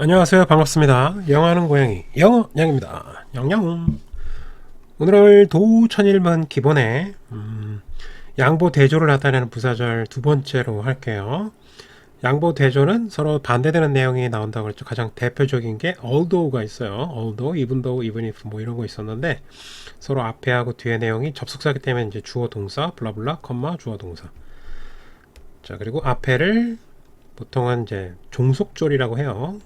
안녕하세요. 반갑습니다. 영어하는 고양이 영어양입니다. 영영. 오늘 도천일문 기본에 양보 대조를 나타내는 부사절 두 번째로 할게요. 양보 대조는 서로 반대되는 내용이 나온다고 그랬죠. 가장 대표적인 게 although가 있어요. although, even though, even if 뭐 이런 거 있었는데 서로 앞에 하고 뒤에 내용이 접속사기 때문에 이제 주어 동사 블라블라 컴마 주어 동사. 자, 그리고 앞에를 보통은 이제 종속절이라고 해요.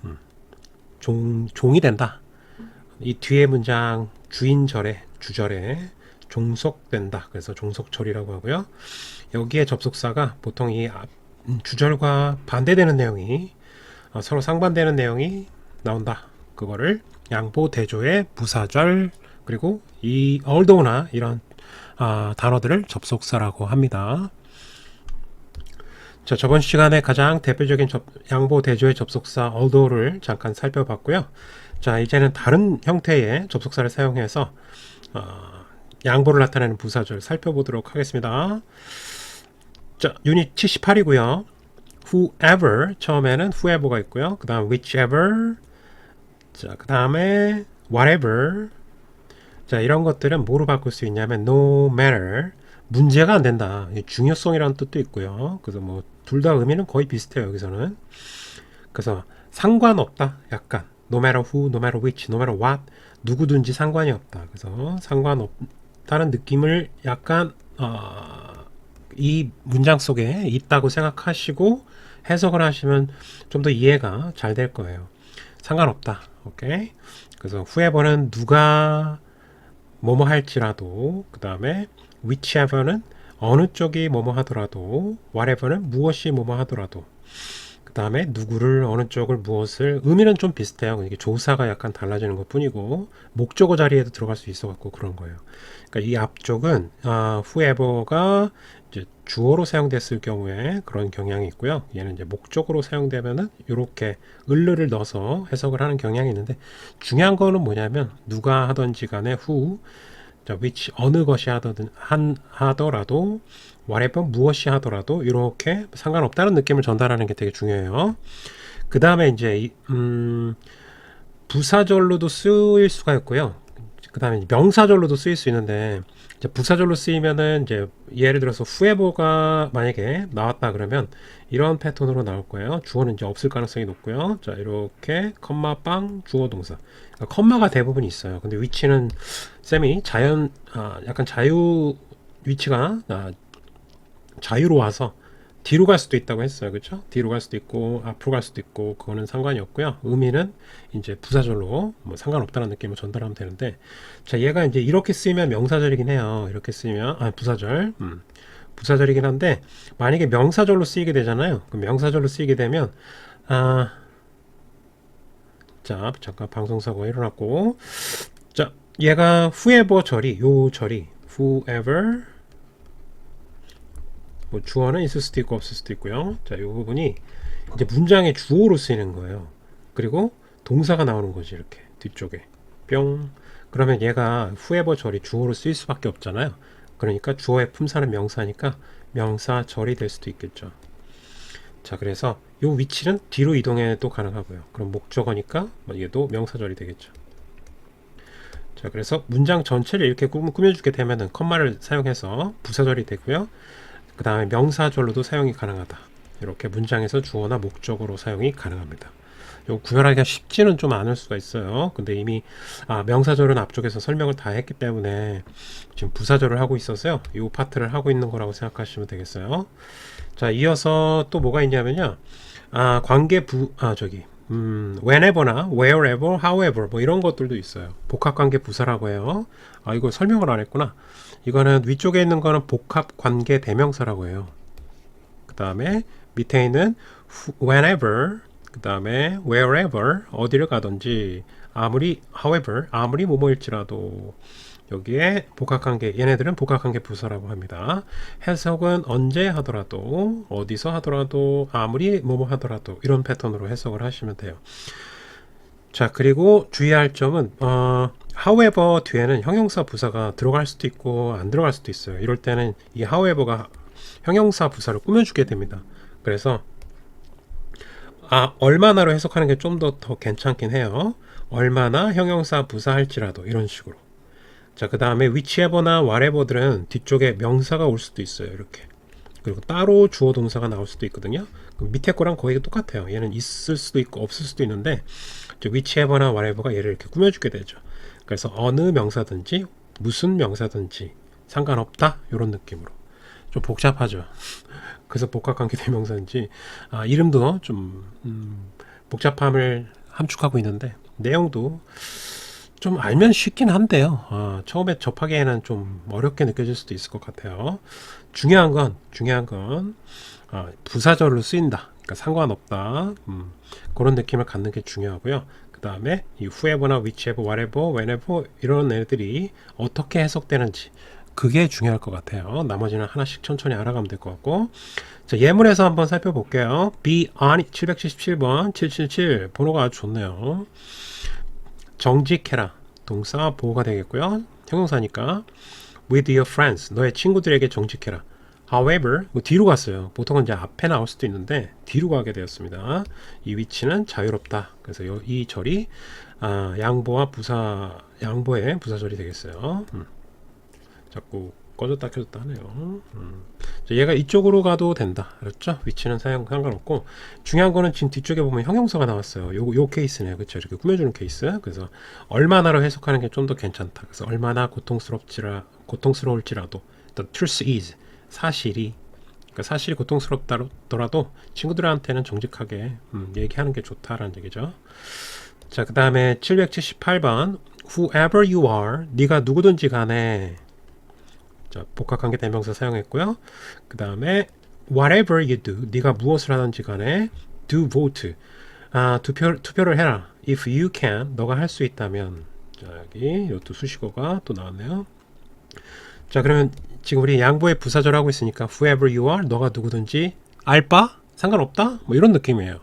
종이 된다. 이 뒤에 문장 주인절에 주절에 종속된다. 그래서 종속절이라고 하고요. 여기에 접속사가 보통 이 주절과 반대되는 내용이 서로 상반되는 내용이 나온다. 그거를 양보 대조의 부사절 그리고 이 although나 이런 단어들을 접속사라고 합니다. 자, 저번 시간에 가장 대표적인 양보 대조의 접속사 although를 잠깐 살펴봤고요. 자, 이제는 다른 형태의 접속사를 사용해서 양보를 나타내는 부사절 살펴보도록 하겠습니다. 자, 유닛 78이고요. whoever 처음에는 whoever가 있고요. 그 다음 whichever, 자, 그 다음에 whatever. 자, 이런 것들은 뭐로 바꿀 수 있냐면 no matter, 문제가 안 된다. 중요성이라는 뜻도 있고요. 그래서 뭐 둘 다 의미는 거의 비슷해요. 여기서는. 그래서 상관없다. 약간 no matter who, no matter which, no matter what, 누구든지 상관이 없다. 그래서 상관없다는 느낌을 약간 이 문장 속에 있다고 생각하시고 해석을 하시면 좀 더 이해가 잘 될 거예요. 상관없다. 오케이. 그래서 whoever는 누가 뭐뭐 할지라도, 그 다음에 whichever는 어느 쪽이 뭐뭐 하더라도, whatever는 무엇이 뭐뭐 하더라도, 그 다음에 누구를 어느 쪽을 무엇을, 의미는 좀 비슷해요. 이게 조사가 약간 달라지는 것 뿐이고 목적어 자리에도 들어갈 수 있어 갖고 그런 거예요. 그러니까 이 앞쪽은 whoever가 이제 주어로 사용됐을 경우에 그런 경향이 있고요. 얘는 이제 목적으로 사용되면은 이렇게 을를 넣어서 해석을 하는 경향이 있는데, 중요한 거는 뭐냐면 누가 하든지 간에 who, 자, which 어느 것이 하더라도, whatever 무엇이 하더라도 이렇게 상관없다는 느낌을 전달하는 게 되게 중요해요. 그 다음에 이제 부사절로도 쓰일 수가 있고요. 그 다음에 명사절로도 쓰일 수 있는데, 이제 부사절로 쓰이면은 이제 예를 들어서 whoever가 만약에 나왔다 그러면 이런 패턴으로 나올 거예요. 주어는 이제 없을 가능성이 높고요. 자, 이렇게 컴마 빵 주어 동사. 그러니까 컴마가 대부분 있어요. 근데 위치는 쌤이 약간 위치가 자유로워서 뒤로 갈 수도 있다고 했어요. 그렇죠? 뒤로 갈 수도 있고 앞으로 갈 수도 있고 그거는 상관이 없고요. 의미는 이제 부사절로 뭐 상관없다는 느낌을 전달하면 되는데, 자, 얘가 이제 이렇게 쓰이면 명사절이긴 해요. 이렇게 쓰이면 부사절. 부사절이긴 한데 만약에 명사절로 쓰이게 되잖아요. 그럼 명사절로 쓰이게 되면 자, 잠깐 방송사고가 일어났고, 자, 얘가 whoever 절이 요 절이 whoever, 뭐 주어는 있을 수도 있고 없을 수도 있고요. 자, 이 부분이 이제 문장의 주어로 쓰이는 거예요. 그리고 동사가 나오는 거지, 이렇게 뒤쪽에 뿅. 그러면 얘가 whoever 절이 주어로 쓰일 수밖에 없잖아요. 그러니까 주어의 품사는 명사니까 명사절이 될 수도 있겠죠. 자, 그래서 이 위치는 뒤로 이동해도 가능하고요. 그럼 목적어니까 얘도 명사절이 되겠죠. 자, 그래서 문장 전체를 이렇게 꾸며주게 되면은 컴마를 사용해서 부사절이 되고요. 그 다음에 명사절로도 사용이 가능하다. 이렇게 문장에서 주어나 목적어로 사용이 가능합니다. 요 구별하기가 쉽지는 좀 않을 수가 있어요. 근데 이미 명사절은 앞쪽에서 설명을 다 했기 때문에 지금 부사절을 하고 있어서요. 이 파트를 하고 있는 거라고 생각하시면 되겠어요. 자, 이어서 또 뭐가 있냐면요. whenever나 wherever, however 뭐 이런 것들도 있어요. 복합관계 부사라고 해요. 이거 설명을 안 했구나. 이거는 위쪽에 있는 거는 복합관계 대명사라고 해요. 그 다음에 밑에 있는 whenever, 그 다음에 wherever, 어디를 가든지, however, 아무리 뭐뭐일지라도, 여기에 복합관계, 얘네들은 복합관계 부사라고 합니다. 해석은 언제 하더라도, 어디서 하더라도, 아무리 뭐뭐 하더라도 이런 패턴으로 해석을 하시면 돼요. 자, 그리고 주의할 점은 however 뒤에는 형용사 부사가 들어갈 수도 있고 안 들어갈 수도 있어요. 이럴 때는 이 however가 형용사 부사를 꾸며주게 됩니다. 그래서 얼마나로 해석하는 게 좀 더 괜찮긴 해요. 얼마나 형용사 부사할지라도 이런 식으로. 자, 그 다음에 whichever나 whatever들은 뒤쪽에 명사가 올 수도 있어요. 이렇게. 그리고 따로 주어 동사가 나올 수도 있거든요. 그럼 밑에 거랑 거의 똑같아요. 얘는 있을 수도 있고 없을 수도 있는데 whichever나 whatever가 얘를 이렇게 꾸며주게 되죠. 그래서 어느 명사든지 무슨 명사든지 상관없다 이런 느낌으로. 좀 복잡하죠. 그래서 복합관계 대명사인지 이름도 좀 복잡함을 함축하고 있는데 내용도 좀 알면 쉽긴 한데요. 처음에 접하기에는 좀 어렵게 느껴질 수도 있을 것 같아요. 중요한 건 부사절로 쓰인다. 그러니까 상관없다. 그런 느낌을 갖는 게 중요하고요. 그 다음에 이 whoever나 whichever, whatever, whenever 이런 애들이 어떻게 해석되는지 그게 중요할 것 같아요. 나머지는 하나씩 천천히 알아가면 될 것 같고. 자, 예문에서 한번 살펴볼게요. be on 777번 777 번호가 아주 좋네요. 정직해라. 동사 보호가 되겠고요. 형용사니까 with your friends. 너의 친구들에게 정직해라. However, 뒤로 갔어요. 보통은 이제 앞에 나올 수도 있는데 뒤로 가게 되었습니다. 이 위치는 자유롭다. 그래서 이 절이 양보와 양보의 부사절이 되겠어요. 자꾸 꺼졌다 켜졌다 하네요. 얘가 이쪽으로 가도 된다. 그렇죠? 위치는 상관없고 중요한 거는 지금 뒤쪽에 보면 형용사가 나왔어요. 요 케이스네요. 그렇죠? 이렇게 꾸며주는 케이스. 그래서 얼마나로 해석하는 게 좀 더 괜찮다. 그래서 얼마나 고통스러울지라도 the truth is 사실이 그러니까 사실이 고통스럽더라도 친구들한테는 정직하게 얘기하는 게 좋다라는 얘기죠. 자, 그 다음에 778번 whoever you are 네가 누구든지 간에 자, 복합관계 대명사 사용했고요. 그 다음에 whatever you do 네가 무엇을 하든지 간에 do vote 투표를 해라. if you can 너가 할 수 있다면 자, 여기 이것도 수식어가 또 나왔네요. 자, 그러면 지금 우리 양보의 부사절 하고 있으니까 whoever you are 너가 누구든지 알바 상관없다 뭐 이런 느낌이에요.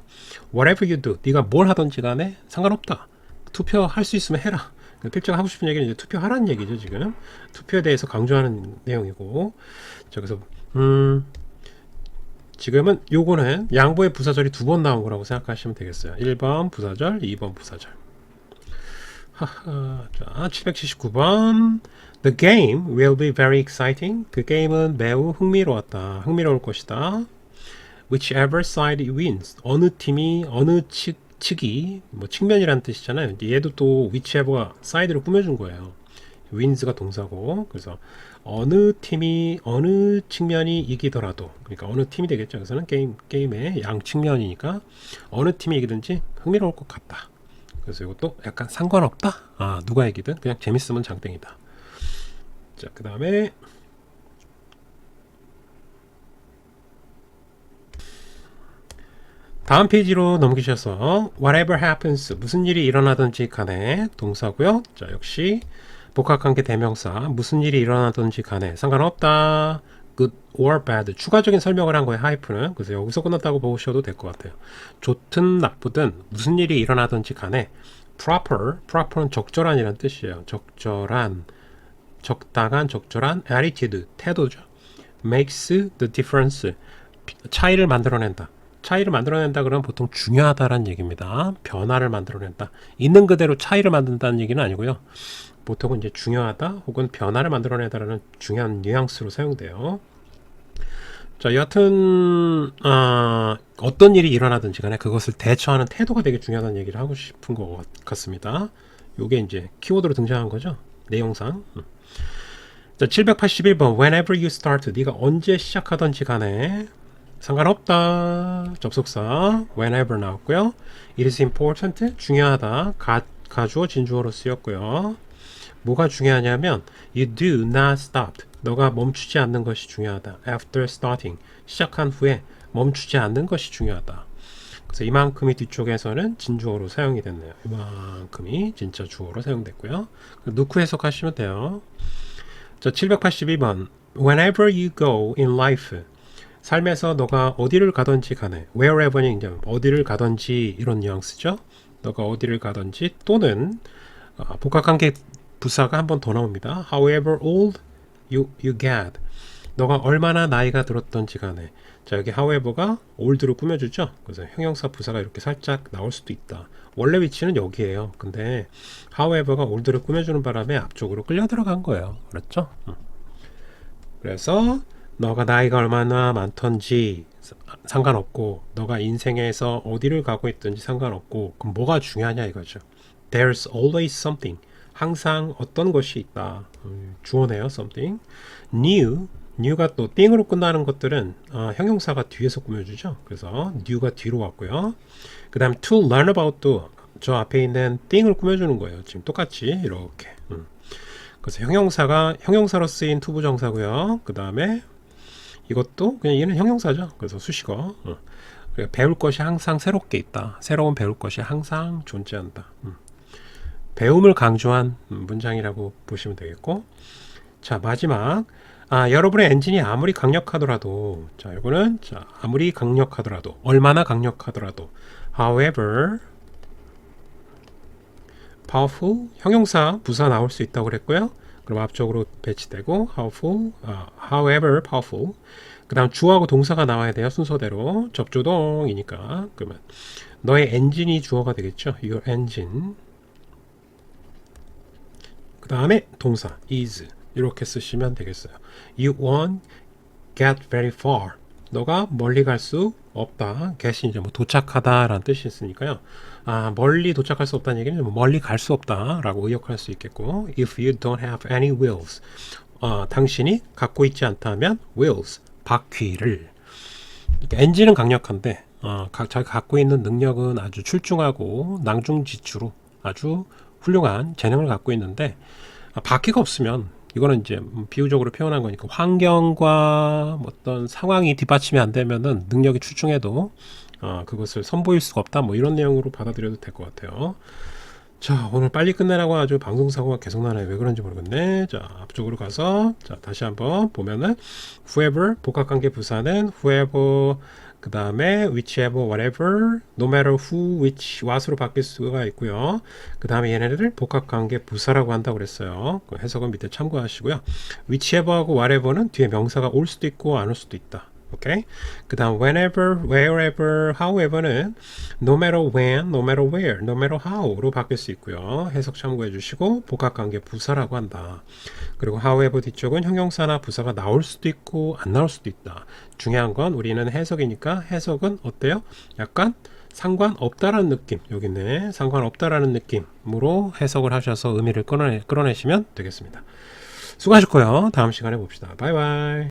whatever you do 네가 뭘 하든지 간에 상관없다. 투표할 수 있으면 해라. 필자가 하고 싶은 얘기는 이제 투표하라는 얘기죠. 지금 투표에 대해서 강조하는 내용이고 자, 그래서 지금은 요거는 양보의 부사절이 두 번 나온 거라고 생각하시면 되겠어요. 1번 부사절 2번 부사절. 자, 779번 The game will be very exciting. 그 게임은 매우 흥미로울 것이다. Whichever side wins. 어느 팀이 어느 측이 뭐 측면이란 뜻이잖아요. 얘도 또 whichever가 사이드로 꾸며준 거예요. wins가 동사고 그래서 어느 팀이 어느 측면이 이기더라도 그러니까 어느 팀이 되겠죠. 그래서는 게임의 양 측면이니까 어느 팀이 이기든지 흥미로울 것 같다. 그래서 이것도 약간 상관없다. 누가 이기든 그냥 재밌으면 장땡이다. 자, 그 다음에 다음 페이지로 넘기셔서 whatever happens 무슨 일이 일어나든지 간에 동사고요. 자, 역시 복합관계 대명사 무슨 일이 일어나든지 간에 상관없다. good or bad 추가적인 설명을 한 거예요. 하이프는. 그래서 여기서 끝났다고 보셔도 될 것 같아요. 좋든 나쁘든 무슨 일이 일어나든지 간에 proper는 적절한이란 뜻이에요. 적당한 attitude 태도죠. makes the difference 차이를 만들어낸다. 차이를 만들어낸다 그러면 보통 중요하다라는 얘기입니다. 변화를 만들어낸다. 있는 그대로 차이를 만든다는 얘기는 아니고요. 보통은 이제 중요하다 혹은 변화를 만들어내다라는 중요한 뉘앙스로 사용돼요. 자, 여하튼 어떤 일이 일어나든지 간에 그것을 대처하는 태도가 되게 중요하다는 얘기를 하고 싶은 것 같습니다. 요게 이제 키워드로 등장한 거죠. 내용상. 자, 781번 Whenever you start 네가 언제 시작하든지 간에 상관없다. 접속사 whenever 나왔고요. It is important 중요하다. 가주어 진주어로 쓰였고요. 뭐가 중요하냐면 you do not stop. 너가 멈추지 않는 것이 중요하다. After starting 시작한 후에 멈추지 않는 것이 중요하다. 그래서 이만큼이 뒤쪽에서는 진주어로 사용이 됐네요. 이만큼이 진짜 주어로 사용됐고요. 넣고 해석하시면 돼요. 자, 782번 Whenever you go in life 삶에서 너가 어디를 가든지 간에 wherever는 이제 어디를 가든지 이런 뉘앙스죠. 너가 어디를 가든지 또는 복합관계 부사가 한 번 더 나옵니다. However old you get 너가 얼마나 나이가 들었든지 간에 자, 여기 however가 old를 꾸며주죠. 그래서 형용사 부사가 이렇게 살짝 나올 수도 있다. 원래 위치는 여기에요. 근데 however가 old를 꾸며주는 바람에 앞쪽으로 끌려 들어간 거예요. 그렇죠? 그래서 너가 나이가 얼마나 많던지 상관없고, 너가 인생에서 어디를 가고 있든지 상관없고, 그럼 뭐가 중요하냐 이거죠. There's always something. 항상 어떤 것이 있다. 주어네요. something. new가 또 띵으로 끝나는 것들은 형용사가 뒤에서 꾸며주죠. 그래서 new가 뒤로 왔고요. 그 다음에 to learn about도 저 앞에 있는 띵을 꾸며주는 거예요. 지금 똑같이 이렇게. 그래서 형용사로 쓰인 투부정사고요. 그 다음에 이것도 그냥 얘는 형용사죠. 그래서 수식어. 그러니까 배울 것이 항상 새롭게 있다. 새로운 배울 것이 항상 존재한다. 배움을 강조한 문장이라고 보시면 되겠고, 자 마지막 여러분의 엔진이 아무리 강력하더라도, 자 이거는 자 아무리 강력하더라도, 얼마나 강력하더라도, however powerful 형용사 부사 나올 수 있다고 그랬고요. 그럼 앞쪽으로 배치되고 however powerful. 그 다음 주어하고 동사가 나와야 돼요. 순서대로 접조동이니까. 그러면 너의 엔진이 주어가 되겠죠. Your engine. 그 다음에 동사 is 이렇게 쓰시면 되겠어요. You won't get very far. 너가 멀리 갈 수 없다. get이 이제 뭐 도착하다라는 뜻이 있으니까요. 멀리 도착할 수 없다는 얘기는 뭐 멀리 갈 수 없다라고 의역할 수 있겠고, if you don't have any wheels, 당신이 갖고 있지 않다면 wheels, 바퀴를. 그러니까 엔진은 강력한데 자기가 갖고 있는 능력은 아주 출중하고 낭중지추로 아주 훌륭한 재능을 갖고 있는데 바퀴가 없으면, 이거는 이제 비유적으로 표현한 거니까 환경과 어떤 상황이 뒷받침이 안 되면은 능력이 출중해도 그것을 선보일 수가 없다. 뭐 이런 내용으로 받아들여도 될 것 같아요. 자, 오늘 빨리 끝내라고 아주 방송사고가 계속 나네요. 왜 그런지 모르겠네. 자, 앞쪽으로 가서 자 다시 한번 보면은 whoever 복합관계 부사는 whoever, 그 다음에 whichever, whatever, no matter who, which, what으로 바뀔 수가 있고요. 그 다음에 얘네를 복합관계 부사라고 한다고 그랬어요. 그 해석은 밑에 참고하시고요. whichever하고 whatever는 뒤에 명사가 올 수도 있고 안 올 수도 있다. 오케이. 그 다음 whenever, wherever, however는 no matter when, no matter where, no matter how로 바뀔 수 있고요. 해석 참고해 주시고 복합관계 부사라고 한다. 그리고 however 뒤쪽은 형용사나 부사가 나올 수도 있고 안 나올 수도 있다. 중요한 건 우리는 해석이니까 해석은 어때요? 약간 상관없다라는 느낌, 여기 있네. 상관없다라는 느낌으로 해석을 하셔서 의미를 끌어내시면 되겠습니다. 수고하셨고요. 다음 시간에 봅시다. 바이바이.